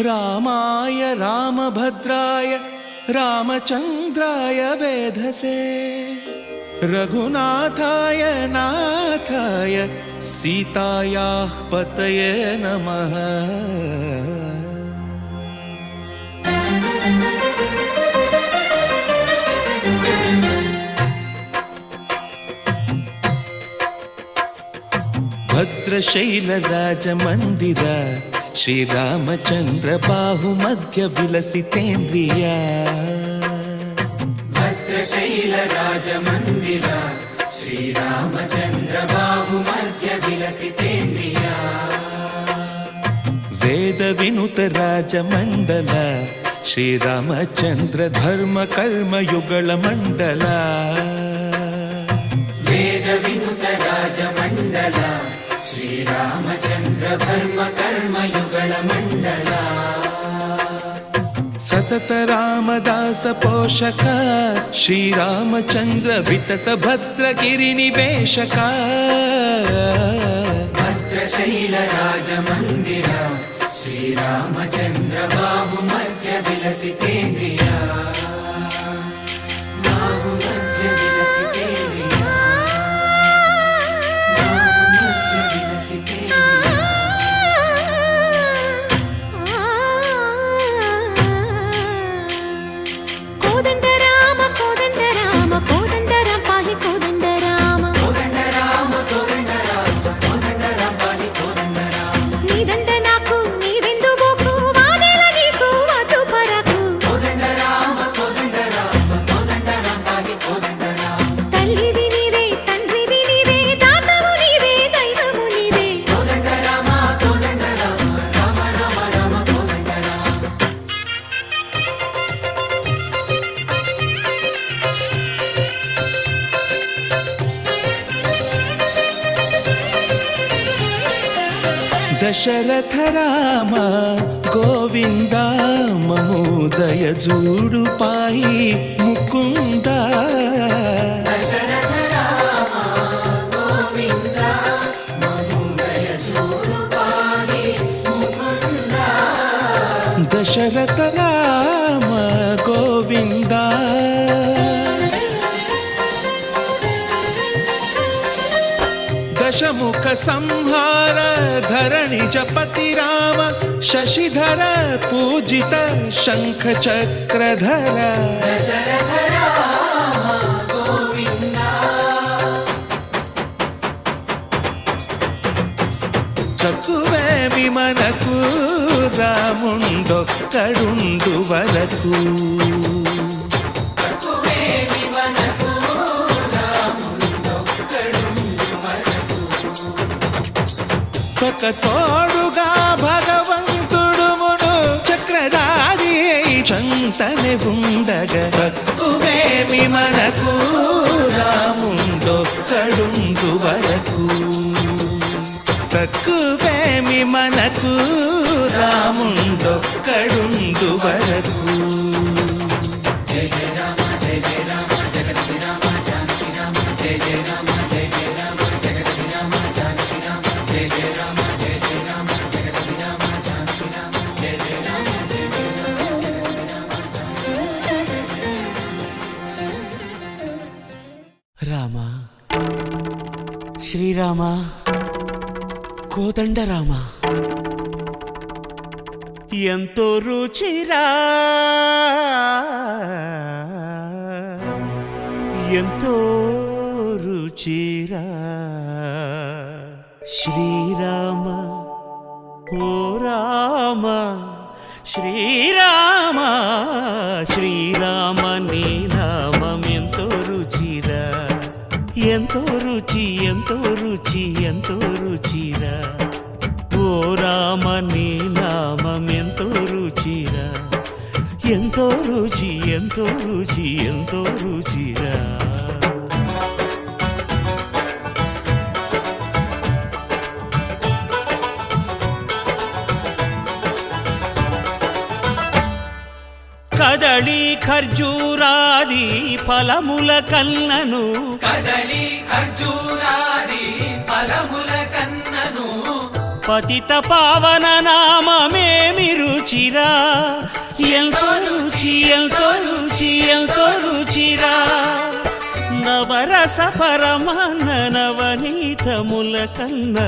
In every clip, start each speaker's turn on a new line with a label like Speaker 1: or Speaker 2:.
Speaker 1: रामाय रामभद्राय रामचन्द्राय वेधसे रघुनाथाय नाथाय सीतायाः पतये नमः। भद्रशैलराजमन्दिर श्रीरामचन्द्र बाहुमध्य विलसितेन्द्रिया।
Speaker 2: भद्रशैलराजमन्दिर श्रीरामचन्द्र बाहुमध्य विलसितेन्द्रिया।
Speaker 1: वेदविनुत राजमण्डल श्रीरामचन्द्र धर्म कर्म युगल मण्डल।
Speaker 2: वेदविनुत राजमण्डल श्रीरामचन्द्र धर्म कर्म युगल मण्डल।
Speaker 1: सतत रामदास पोषक श्रीरामचन्द्र वितत भद्रगिरि निवेशक।
Speaker 2: भद्रशैल राजमन्दिर श्रीरामचन्द्र बाहुमध्य विलसितेन्द्रिया। बाहुमध्य विलसितेन्द्रिया। बाहुमध्य विलसितेन्द्रिया।
Speaker 3: कोदंड राम कोदंड राम कोदंड राम पाहि कोदंड राम।
Speaker 2: कोदंड राम कोदंड राम कोदंड राम पाहि कोदंड राम।
Speaker 3: नी दंड नाकु नी विंदु बोकु वादेला नीकु वधु परकु।
Speaker 2: कोदंड राम पाहि कोदंड राम।
Speaker 3: तल्लिवि नीवे तंड्रिवि नीवे दातवु नीवे दैवमु नीवे।
Speaker 2: कोदंड राम राम राम राम कोदंड राम।
Speaker 1: दशरथ राम गोविंद ममोदय जूडु पाहि मुकुंद।
Speaker 2: दशरथ राम गोविंद ममोदय जूडु पाहि मुकुंद।
Speaker 1: दशरथ राम गोविंद दशमुख संहार धरणि जपति राम शशिधर पूजित शंख चक्रधर।
Speaker 2: दशरथ राम गोविंद।
Speaker 1: తక్కువే విమనకు రాముండొక్కడుండు వరకు। ఒక తోడుగా భగవంతుడు మును చక్రధారి చంతనే ఉండగా తక్కువేమి మనకు రాముండొక్కడుండు తక్కువేమి మనకు రాముండొక్కడుండు వరకు.
Speaker 2: జయ జయ రామ జయ జయ రామ జగతి రామ జానకి రామ జయ జయ రామ జయ జయ రామ జగతి రామ జానకి రామ జయ జయ రామ జయ జయ రామ జగతి రామ జానకి రామ జయ జయ రామ జయ జయ రామ
Speaker 4: రామ శ్రీరామ కోదండ రామ ఎంతో రుచిరా ఎంతో రుచిరా శ్రీరామ ఓ రామ శ్రీరామ శ్రీరామ నీ నామం ఎంతో రుచిరా ఎంతో రుచి ఎంతో రుచి ఎంతో రుచిరా ఓ రామ నీ నామం ఎంతో రుచిరా ఎంతో రుచి ఎంతో రుచి ఎంతో రుచిరా. కదళి ఖర్జూరాది ఫలముల కన్నను
Speaker 2: కదలి ఖర్జూరాది ఫలముల కన్నను
Speaker 4: పతిత పావన నామమేమి రుచిరా ఎంతో రుచి ఎంతో రుచి ఎంతో రుచిరా నవరస పరమాన్న నవనీతముల కన్న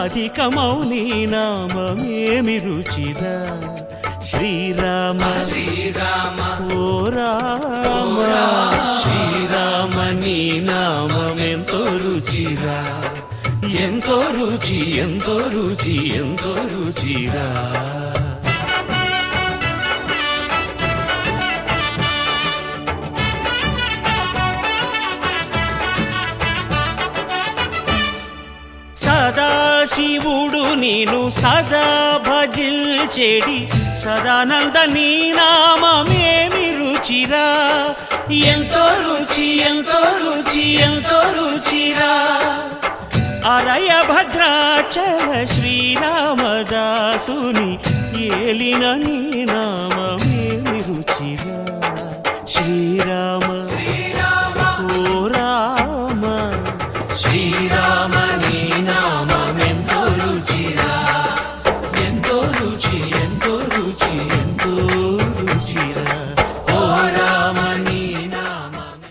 Speaker 4: అధికమౌ నీ నామమేమి రుచిరా శ్రీరామ
Speaker 2: శ్రీరామ
Speaker 4: ఓ రామ శ్రీరామ నీ నామం ఎంతో రుచిరా ఎంతో రుచి ఎంతో రుచి ఎంతో రుచిరా. సదాశివుడు నేను సదా భజిల్చెడి సదానంద నీ నామమేమి రుచిరా ఎంతో రుచి ఎంతో రుచి ఎంతో రుచిరా అరయ భద్రాచల శ్రీరామదాసుని ఏలిన నీ నామమేమి రుచిరా శ్రీరామ